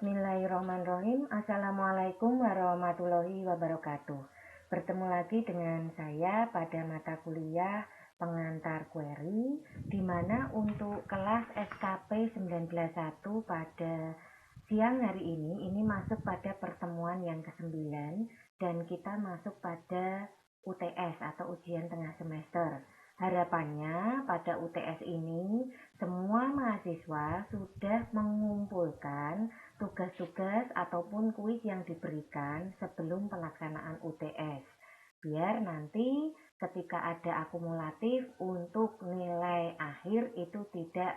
Bismillahirrahmanirrahim. Assalamualaikum warahmatullahi wabarakatuh. Bertemu lagi dengan saya pada mata kuliah pengantar query, di mana untuk kelas SKP 191 pada siang hari ini masuk pada pertemuan yang ke-9 dan kita masuk pada UTS atau ujian tengah semester. Harapannya pada UTS ini semua mahasiswa sudah mengumpulkan tugas-tugas ataupun kuis yang diberikan sebelum pelaksanaan UTS. Biar nanti ketika ada akumulatif untuk nilai akhir itu tidak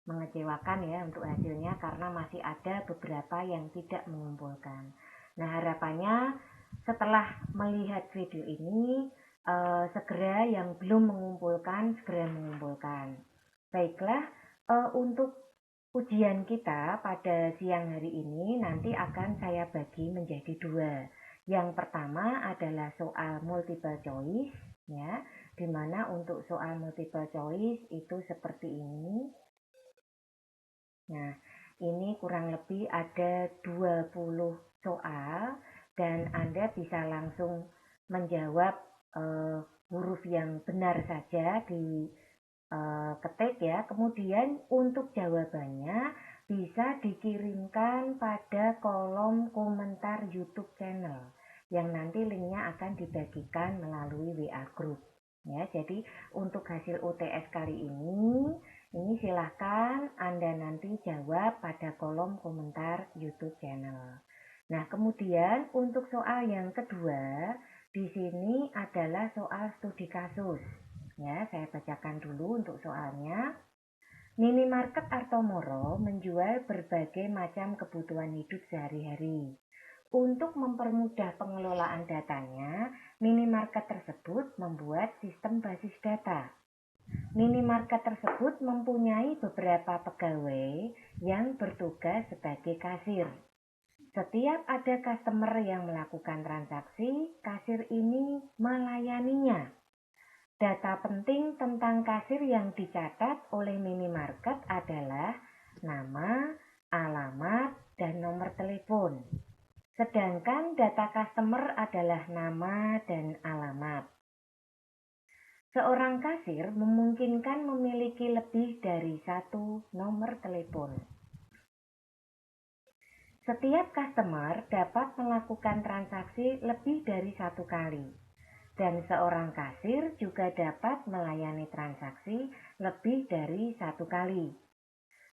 mengecewakan ya untuk hasilnya, karena masih ada beberapa yang tidak mengumpulkan. Nah, harapannya setelah melihat video ini segera yang belum mengumpulkan segera mengumpulkan. Baiklah, untuk ujian kita pada siang hari ini nanti akan saya bagi menjadi 2. Yang pertama adalah soal multiple choice ya, dimana untuk soal multiple choice itu seperti ini. Nah, ini kurang lebih ada 20 soal dan Anda bisa langsung menjawab huruf yang benar saja di ketik ya. Kemudian untuk jawabannya bisa dikirimkan pada kolom komentar YouTube channel yang nanti linknya akan dibagikan melalui WA group ya. Jadi untuk hasil UTS kali ini silahkan Anda nanti jawab pada kolom komentar YouTube channel. Nah, kemudian untuk soal yang kedua di sini adalah soal studi kasus. Ya, saya bacakan dulu untuk soalnya. Minimarket Artomoro menjual berbagai macam kebutuhan hidup sehari-hari. Untuk mempermudah pengelolaan datanya, minimarket tersebut membuat sistem basis data. Minimarket tersebut mempunyai beberapa pegawai yang bertugas sebagai kasir. Setiap ada customer yang melakukan transaksi, kasir ini melayaninya. Data penting tentang kasir yang dicatat oleh minimarket adalah nama, alamat, dan nomor telepon. Sedangkan data customer adalah nama dan alamat. Seorang kasir memungkinkan memiliki lebih dari satu nomor telepon. Setiap customer dapat melakukan transaksi lebih dari satu kali, dan seorang kasir juga dapat melayani transaksi lebih dari satu kali.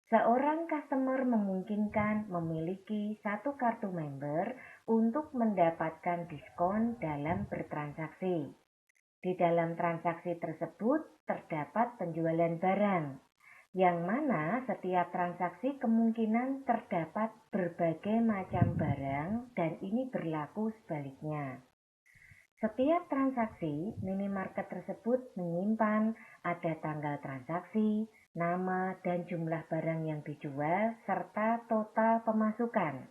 Seorang customer memungkinkan memiliki satu kartu member untuk mendapatkan diskon dalam bertransaksi. Di dalam transaksi tersebut terdapat penjualan barang, yang mana setiap transaksi kemungkinan terdapat berbagai macam barang dan ini berlaku sebaliknya. Setiap transaksi, minimarket tersebut menyimpan ada tanggal transaksi, nama dan jumlah barang yang dijual, serta total pemasukan.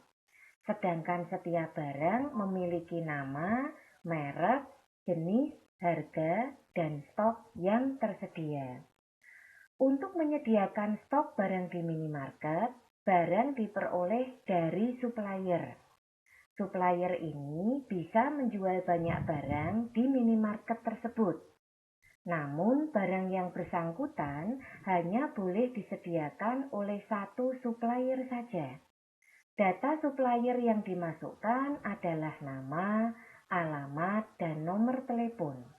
Sedangkan setiap barang memiliki nama, merek, jenis, harga, dan stok yang tersedia. Untuk menyediakan stok barang di minimarket, barang diperoleh dari supplier. Supplier ini bisa menjual banyak barang di minimarket tersebut. Namun, barang yang bersangkutan hanya boleh disediakan oleh satu supplier saja. Data supplier yang dimasukkan adalah nama, alamat, dan nomor telepon.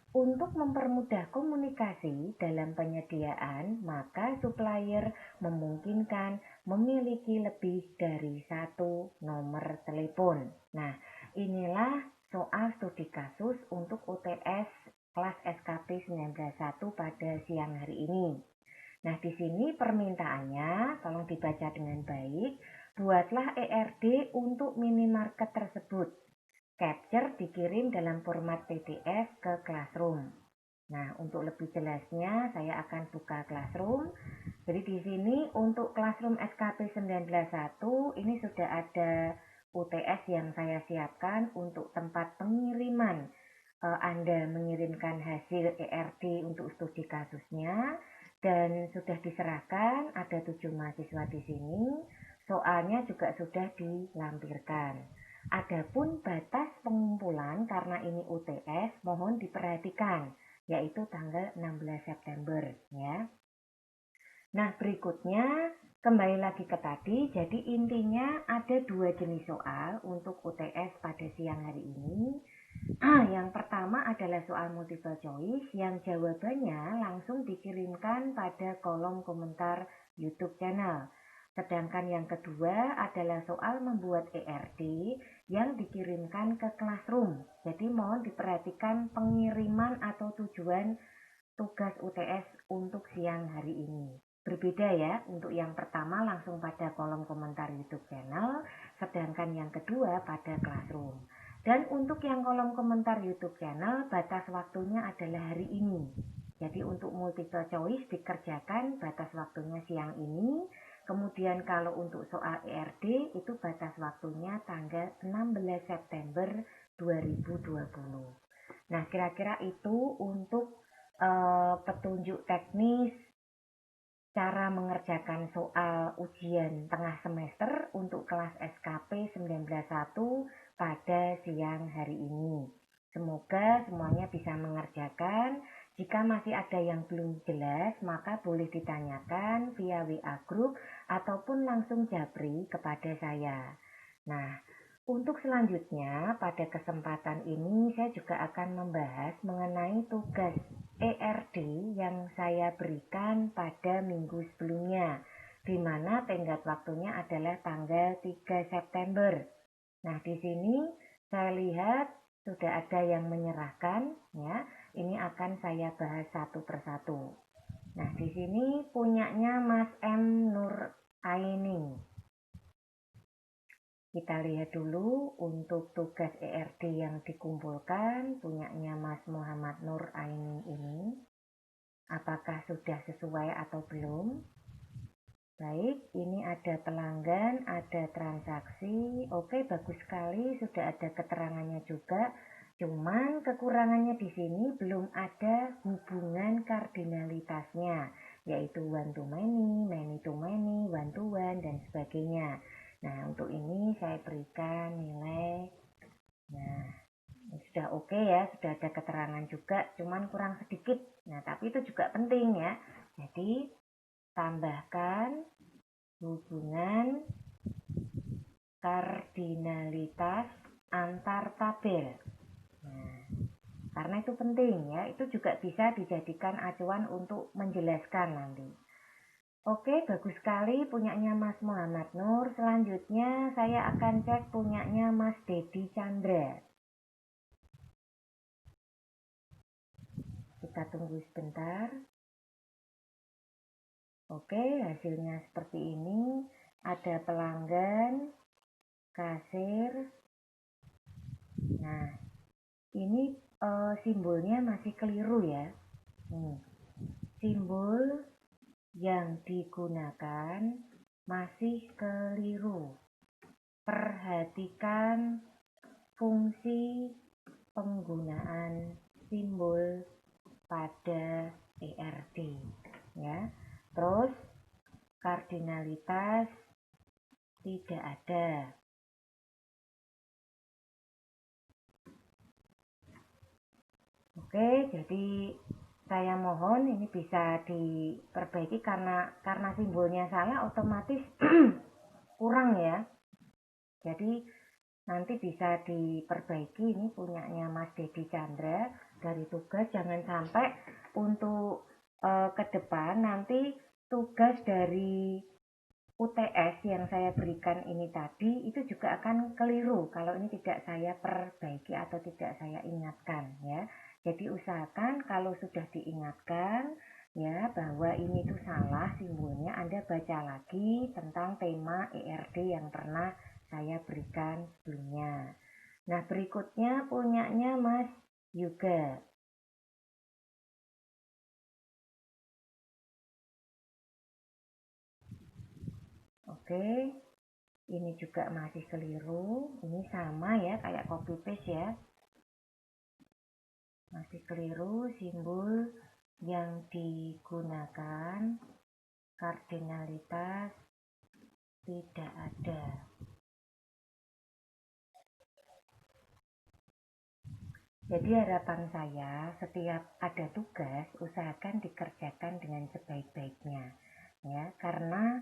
Untuk mempermudah komunikasi dalam penyediaan, maka supplier memungkinkan memiliki lebih dari satu nomor telepon. Nah, inilah soal studi kasus untuk UTS kelas SKP 191 pada siang hari ini. Nah, di sini permintaannya, tolong dibaca dengan baik. Buatlah ERD untuk minimarket tersebut. Capture dikirim dalam format PDF ke Classroom. Nah, untuk lebih jelasnya saya akan buka Classroom. Jadi di sini untuk Classroom SKP 191 ini sudah ada UTS yang saya siapkan untuk tempat pengiriman. Anda mengirimkan hasil ERD untuk studi kasusnya dan sudah diserahkan, ada 7 mahasiswa di sini. soalnya juga sudah dilampirkan. Adapun batas pengumpulan karena ini UTS mohon diperhatikan, yaitu tanggal 16 September ya. Nah, berikutnya kembali lagi ke tadi, jadi intinya ada 2 jenis soal untuk UTS pada siang hari ini. Yang pertama adalah soal multiple choice yang jawabannya langsung dikirimkan pada kolom komentar YouTube channel. Sedangkan yang kedua adalah soal membuat ERD yang dikirimkan ke Classroom. Jadi mohon diperhatikan pengiriman atau tujuan tugas UTS untuk siang hari ini. Berbeda ya, untuk yang pertama langsung pada kolom komentar YouTube channel, sedangkan yang kedua pada Classroom. Dan untuk yang kolom komentar YouTube channel, batas waktunya adalah hari ini. Jadi untuk multiple choice dikerjakan batas waktunya siang ini. Kemudian kalau untuk soal ERD itu batas waktunya tanggal 16 September 2020. Nah, kira-kira itu untuk petunjuk teknis cara mengerjakan soal ujian tengah semester untuk kelas SKP 191 pada siang hari ini. Semoga semuanya bisa mengerjakan. Jika masih ada yang belum jelas, maka boleh ditanyakan via WA group ataupun langsung japri kepada saya. Nah, untuk selanjutnya, pada kesempatan ini saya juga akan membahas mengenai tugas ERD yang saya berikan pada minggu sebelumnya, di mana tenggat waktunya adalah tanggal 3 September. Nah, di sini saya lihat sudah ada yang menyerahkan, ya. Ini akan saya bahas satu persatu. Nah, di sini punyanya Mas M. Nur Aining. Kita lihat dulu untuk tugas ERD yang dikumpulkan punyanya Mas Muhammad Nur Aining ini. Apakah sudah sesuai atau belum? Baik, ini ada pelanggan, ada transaksi. Oke, bagus sekali, sudah ada keterangannya juga. Cuman kekurangannya di sini belum ada hubungan kardinalitasnya, yaitu one to many to many, one to one, dan sebagainya. Nah, untuk ini saya berikan nilai. Nah, sudah oke ya, sudah ada keterangan juga, cuman kurang sedikit. Nah, tapi itu juga penting ya. Jadi, tambahkan hubungan kardinalitas antar tabel. Nah, karena itu penting ya, itu juga bisa dijadikan acuan untuk menjelaskan nanti. Oke, bagus sekali punyanya Mas Muhammad Nur. Selanjutnya saya akan cek punyanya Mas Dedi Chandra. Kita tunggu sebentar. Oke, hasilnya seperti ini. Ada pelanggan, kasir. Nah, ini simbolnya masih keliru ya. Simbol yang digunakan masih keliru. Perhatikan fungsi penggunaan simbol pada ERD ya. Terus kardinalitas tidak ada. Oke, jadi saya mohon ini bisa diperbaiki karena simbolnya salah otomatis kurang ya. Jadi nanti bisa diperbaiki, ini punyanya Mas Dedi Chandra dari tugas. Jangan sampai untuk ke depan nanti tugas dari UTS yang saya berikan ini tadi itu juga akan keliru kalau ini tidak saya perbaiki atau tidak saya ingatkan ya. Jadi usahakan kalau sudah diingatkan ya bahwa ini tuh salah simbolnya, Anda baca lagi tentang tema ERD yang pernah saya berikan sebelumnya. Nah, berikutnya punyanya Mas Yuga. Oke, ini juga masih keliru. Ini sama ya, kayak copy paste ya. Masih keliru simbol yang digunakan, kardinalitas tidak ada. Jadi harapan saya, setiap ada tugas, usahakan dikerjakan dengan sebaik-baiknya. Ya, karena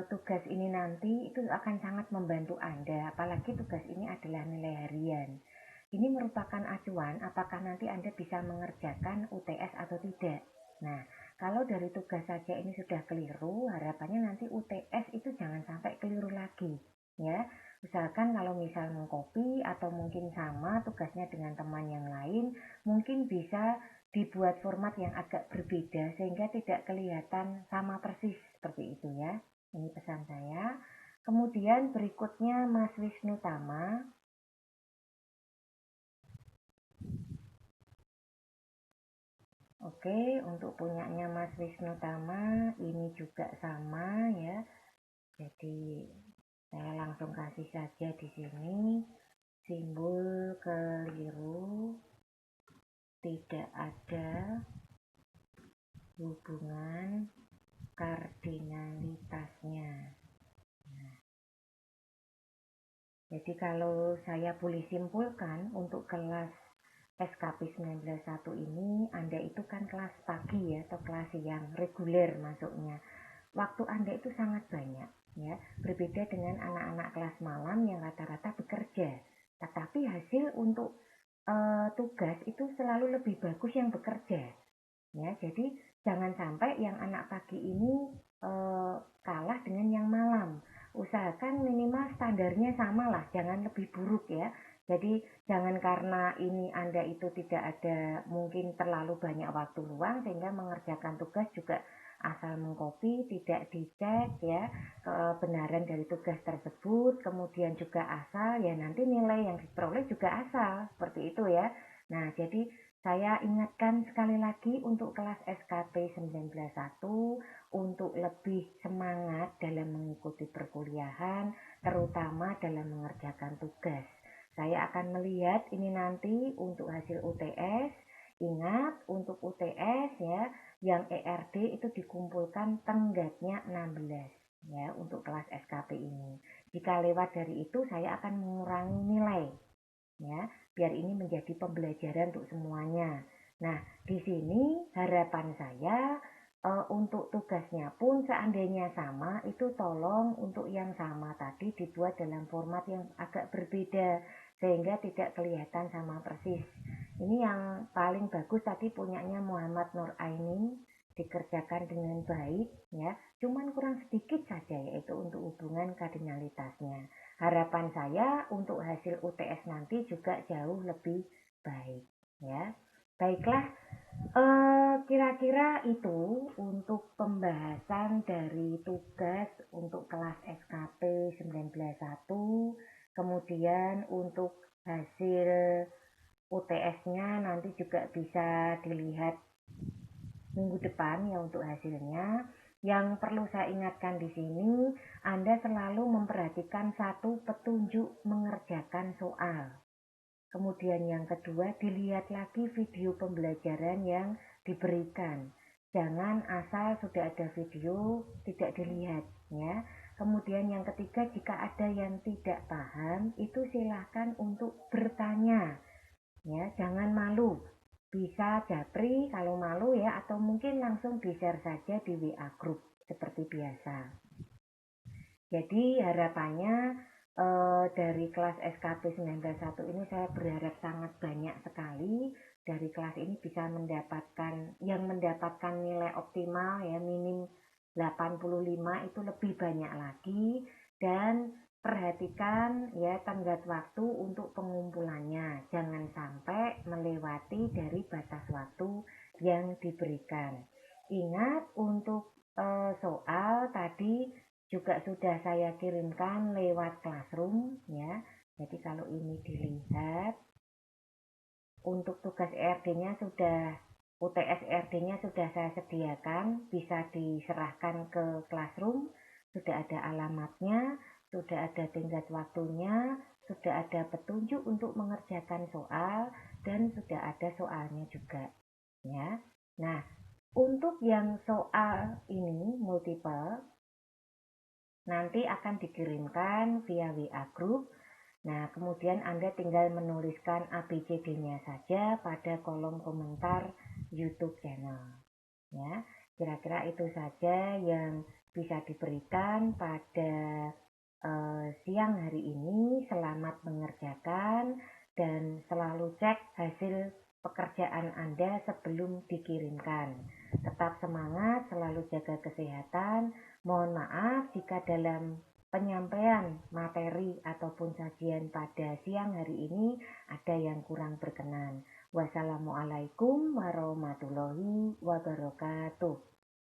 tugas ini nanti itu akan sangat membantu Anda, apalagi tugas ini adalah nilai harian. Ini merupakan acuan apakah nanti Anda bisa mengerjakan UTS atau tidak. Nah, kalau dari tugas saja ini sudah keliru, harapannya nanti UTS itu jangan sampai keliru lagi. Ya, usahakan kalau misal mengcopy atau mungkin sama tugasnya dengan teman yang lain, mungkin bisa dibuat format yang agak berbeda sehingga tidak kelihatan sama persis seperti itu ya. Ini pesan saya. Kemudian berikutnya Mas Wisnu Tama. Oke, untuk punyanya Mas Wisnu Tama ini juga sama ya. Jadi saya langsung kasih saja di sini simbol keliru, tidak ada hubungan kardinalitasnya. Nah, jadi kalau saya boleh simpulkan untuk kelas SKP 191 ini, Anda itu kan kelas pagi ya atau kelas siang reguler masuknya. Waktu Anda itu sangat banyak ya, berbeda dengan anak-anak kelas malam yang rata-rata bekerja. Tetapi hasil untuk tugas itu selalu lebih bagus yang bekerja. Ya, jadi jangan sampai yang anak pagi ini kalah dengan yang malam. Usahakan minimal standarnya sama lah, jangan lebih buruk ya. Jadi jangan karena ini Anda itu tidak ada mungkin terlalu banyak waktu luang sehingga mengerjakan tugas juga asal mengcopy, tidak dicek ya kebenaran dari tugas tersebut, kemudian juga asal ya nanti nilai yang diperoleh juga asal, seperti itu ya. Nah, jadi saya ingatkan sekali lagi untuk kelas SKP 191 untuk lebih semangat dalam mengikuti perkuliahan, terutama dalam mengerjakan tugas. Saya akan melihat ini nanti untuk hasil UTS. Ingat, untuk UTS ya, yang ERD itu dikumpulkan tenggatnya 16 ya untuk kelas SKP ini. Jika lewat dari itu saya akan mengurangi nilai ya, biar ini menjadi pembelajaran untuk semuanya. Nah, di sini harapan saya untuk tugasnya pun seandainya sama, itu tolong untuk yang sama tadi dibuat dalam format yang agak berbeda sehingga tidak kelihatan sama persis. Ini yang paling bagus tadi punyanya Muhammad Nur Aini, dikerjakan dengan baik ya, cuman kurang sedikit saja yaitu untuk hubungan kardinalitasnya. Harapan saya untuk hasil UTS nanti juga jauh lebih baik ya. Baiklah, kira-kira itu untuk pembahasan dari tugas untuk kelas SKP 191. Kemudian untuk hasil UTS-nya nanti juga bisa dilihat minggu depan ya untuk hasilnya. Yang perlu saya ingatkan di sini, Anda selalu memperhatikan satu petunjuk mengerjakan soal. Kemudian yang kedua, dilihat lagi video pembelajaran yang diberikan. Jangan asal sudah ada video tidak dilihat ya. Kemudian yang ketiga, jika ada yang tidak paham, itu silahkan untuk bertanya. Ya, jangan malu. Bisa japri kalau malu ya, atau mungkin langsung di-share saja di WA group seperti biasa. Jadi harapannya dari kelas SKP 191 ini saya berharap sangat banyak sekali dari kelas ini bisa mendapatkan nilai optimal ya, minim 85 itu lebih banyak lagi, dan perhatikan ya tenggat waktu untuk pengumpulannya, jangan sampai melewati dari batas waktu yang diberikan. Ingat untuk soal tadi juga sudah saya kirimkan lewat Classroom ya. Jadi kalau ini dilihat untuk tugas ERD-nya sudah UTS ERD-nya sudah saya sediakan, bisa diserahkan ke Classroom, sudah ada alamatnya, sudah ada tenggat waktunya, sudah ada petunjuk untuk mengerjakan soal, dan sudah ada soalnya juga ya. Nah, untuk yang soal ini multiple nanti akan dikirimkan via WA Group. Nah, kemudian Anda tinggal menuliskan ABCD-nya saja pada kolom komentar YouTube channel. Ya, kira-kira itu saja yang bisa diberikan pada siang hari ini. Selamat mengerjakan dan selalu cek hasil pekerjaan Anda sebelum dikirimkan. Tetap semangat, selalu jaga kesehatan. Mohon maaf jika dalam penyampaian materi ataupun sajian pada siang hari ini ada yang kurang berkenan. Wassalamualaikum warahmatullahi wabarakatuh.